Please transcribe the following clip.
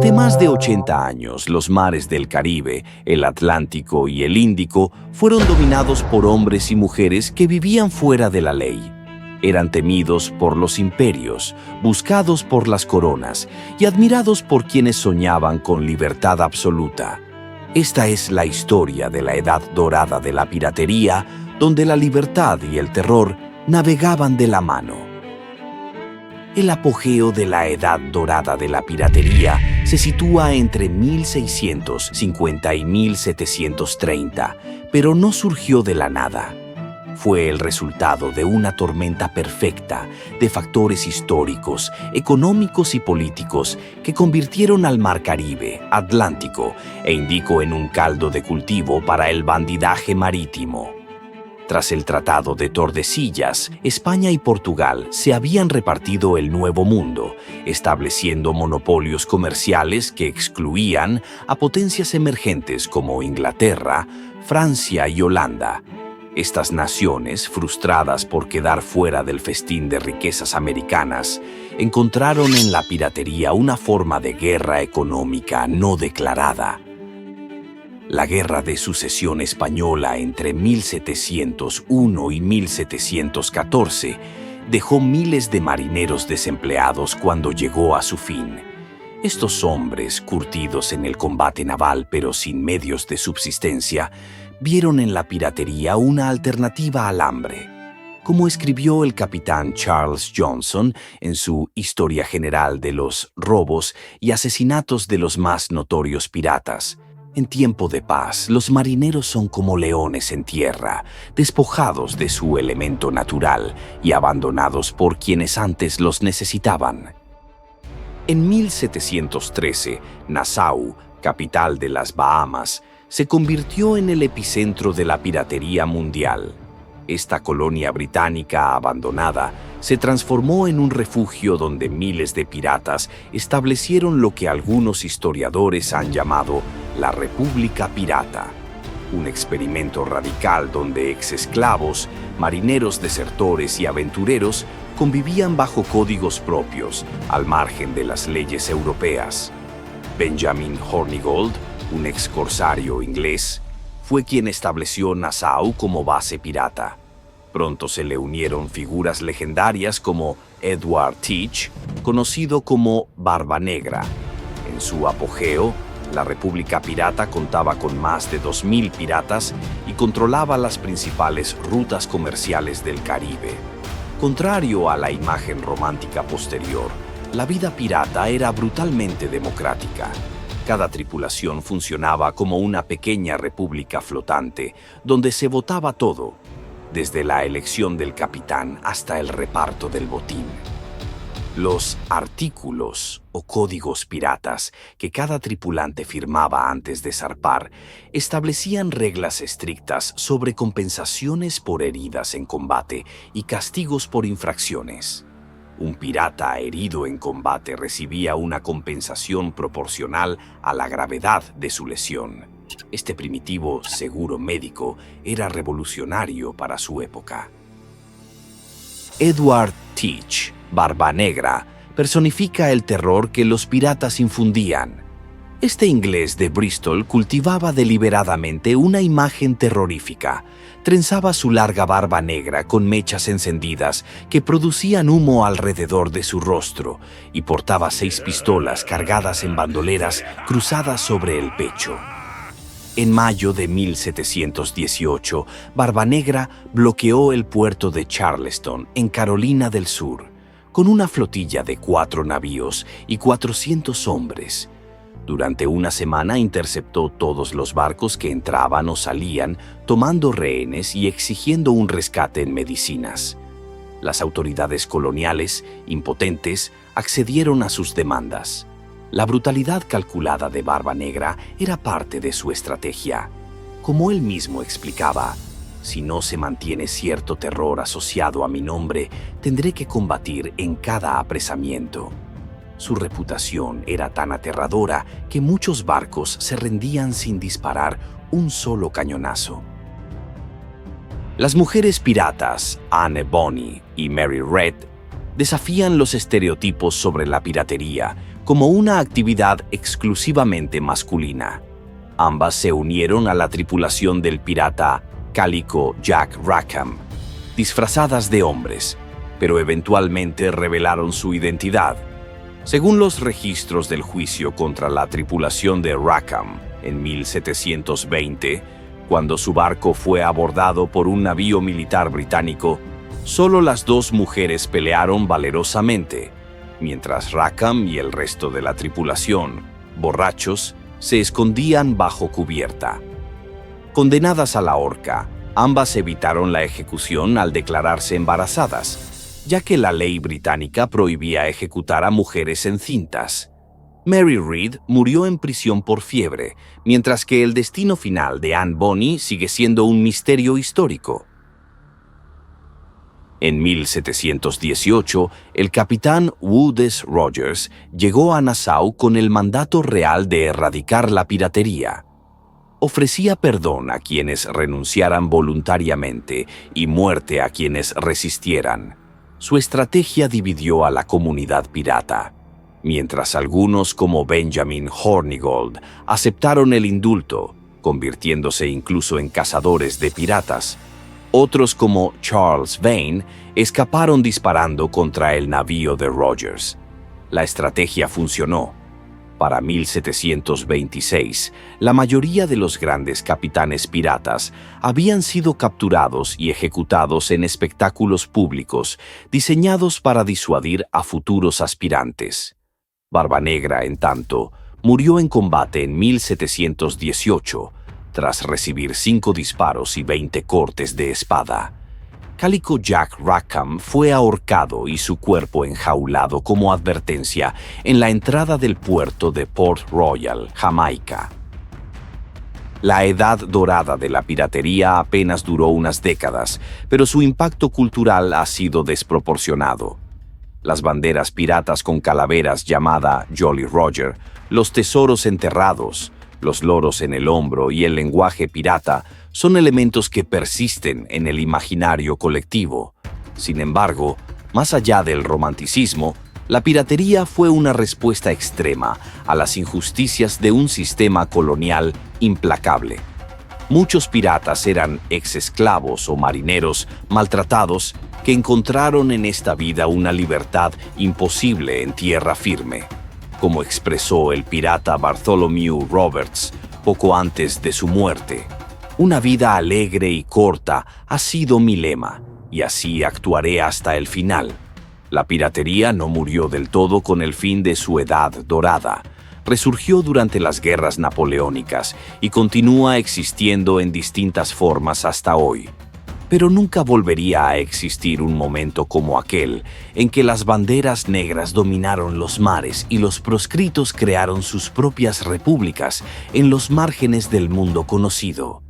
Durante más de 80 años, los mares del Caribe, el Atlántico y el Índico fueron dominados por hombres y mujeres que vivían fuera de la ley. Eran temidos por los imperios, buscados por las coronas y admirados por quienes soñaban con libertad absoluta. Esta es la historia de la Edad Dorada de la piratería, donde la libertad y el terror navegaban de la mano. El apogeo de la Edad Dorada de la piratería se sitúa entre 1650 y 1730, pero no surgió de la nada. Fue el resultado de una tormenta perfecta de factores históricos, económicos y políticos que convirtieron al Mar Caribe, Atlántico e Índico en un caldo de cultivo para el bandidaje marítimo. Tras el Tratado de Tordesillas, España y Portugal se habían repartido el Nuevo Mundo, estableciendo monopolios comerciales que excluían a potencias emergentes como Inglaterra, Francia y Holanda. Estas naciones, frustradas por quedar fuera del festín de riquezas americanas, encontraron en la piratería una forma de guerra económica no declarada. La Guerra de Sucesión Española entre 1701 y 1714 dejó miles de marineros desempleados cuando llegó a su fin. Estos hombres, curtidos en el combate naval pero sin medios de subsistencia, vieron en la piratería una alternativa al hambre. Como escribió el capitán Charles Johnson en su Historia General de los robos y asesinatos de los más notorios piratas, en tiempo de paz, los marineros son como leones en tierra, despojados de su elemento natural y abandonados por quienes antes los necesitaban. En 1713, Nassau, capital de las Bahamas, se convirtió en el epicentro de la piratería mundial. Esta colonia británica abandonada se transformó en un refugio donde miles de piratas establecieron lo que algunos historiadores han llamado la República Pirata, un experimento radical donde exesclavos, marineros desertores y aventureros convivían bajo códigos propios, al margen de las leyes europeas. Benjamin Hornigold, un ex corsario inglés, fue quien estableció Nassau como base pirata. Pronto se le unieron figuras legendarias como Edward Teach, conocido como Barba Negra. En su apogeo, la República Pirata contaba con más de 2.000 piratas y controlaba las principales rutas comerciales del Caribe. Contrario a la imagen romántica posterior, la vida pirata era brutalmente democrática. Cada tripulación funcionaba como una pequeña república flotante, donde se votaba todo, desde la elección del capitán hasta el reparto del botín. Los artículos o códigos piratas que cada tripulante firmaba antes de zarpar establecían reglas estrictas sobre compensaciones por heridas en combate y castigos por infracciones. Un pirata herido en combate recibía una compensación proporcional a la gravedad de su lesión. Este primitivo seguro médico era revolucionario para su época. Edward Teach, Barba Negra, personifica el terror que los piratas infundían. Este inglés de Bristol cultivaba deliberadamente una imagen terrorífica. Trenzaba su larga barba negra con mechas encendidas que producían humo alrededor de su rostro y portaba 6 pistolas cargadas en bandoleras cruzadas sobre el pecho. En mayo de 1718, Barba Negra bloqueó el puerto de Charleston, en Carolina del Sur, con una flotilla de 4 navíos y 400 hombres. Durante una semana interceptó todos los barcos que entraban o salían, tomando rehenes y exigiendo un rescate en medicinas. Las autoridades coloniales, impotentes, accedieron a sus demandas. La brutalidad calculada de Barba Negra era parte de su estrategia. Como él mismo explicaba, si no se mantiene cierto terror asociado a mi nombre, tendré que combatir en cada apresamiento. Su reputación era tan aterradora que muchos barcos se rendían sin disparar un solo cañonazo. Las mujeres piratas, Anne Bonny y Mary Red, desafían los estereotipos sobre la piratería como una actividad exclusivamente masculina. Ambas se unieron a la tripulación del pirata Calico Jack Rackham, disfrazadas de hombres, pero eventualmente revelaron su identidad. Según los registros del juicio contra la tripulación de Rackham en 1720, cuando su barco fue abordado por un navío militar británico, solo las dos mujeres pelearon valerosamente, mientras Rackham y el resto de la tripulación, borrachos, se escondían bajo cubierta. Condenadas a la horca, ambas evitaron la ejecución al declararse embarazadas, ya que la ley británica prohibía ejecutar a mujeres encintas. Mary Read murió en prisión por fiebre, mientras que el destino final de Anne Bonny sigue siendo un misterio histórico. En 1718, el capitán Woodes Rogers llegó a Nassau con el mandato real de erradicar la piratería. Ofrecía perdón a quienes renunciaran voluntariamente y muerte a quienes resistieran. Su estrategia dividió a la comunidad pirata. Mientras algunos como Benjamin Hornigold aceptaron el indulto, convirtiéndose incluso en cazadores de piratas, otros como Charles Vane escaparon disparando contra el navío de Rogers. La estrategia funcionó. Para 1726, la mayoría de los grandes capitanes piratas habían sido capturados y ejecutados en espectáculos públicos diseñados para disuadir a futuros aspirantes. Barbanegra, en tanto, murió en combate en 1718, tras recibir 5 disparos y 20 cortes de espada. Calico Jack Rackham fue ahorcado y su cuerpo enjaulado como advertencia en la entrada del puerto de Port Royal, Jamaica. La edad dorada de la piratería apenas duró unas décadas, pero su impacto cultural ha sido desproporcionado. Las banderas piratas con calaveras llamada Jolly Roger, los tesoros enterrados, los loros en el hombro y el lenguaje pirata son elementos que persisten en el imaginario colectivo. Sin embargo, más allá del romanticismo, la piratería fue una respuesta extrema a las injusticias de un sistema colonial implacable. Muchos piratas eran ex-esclavos o marineros maltratados que encontraron en esta vida una libertad imposible en tierra firme. Como expresó el pirata Bartholomew Roberts poco antes de su muerte, una vida alegre y corta ha sido mi lema, y así actuaré hasta el final. La piratería no murió del todo con el fin de su edad dorada. Resurgió durante las guerras napoleónicas y continúa existiendo en distintas formas hasta hoy. Pero nunca volvería a existir un momento como aquel en que las banderas negras dominaron los mares y los proscritos crearon sus propias repúblicas en los márgenes del mundo conocido.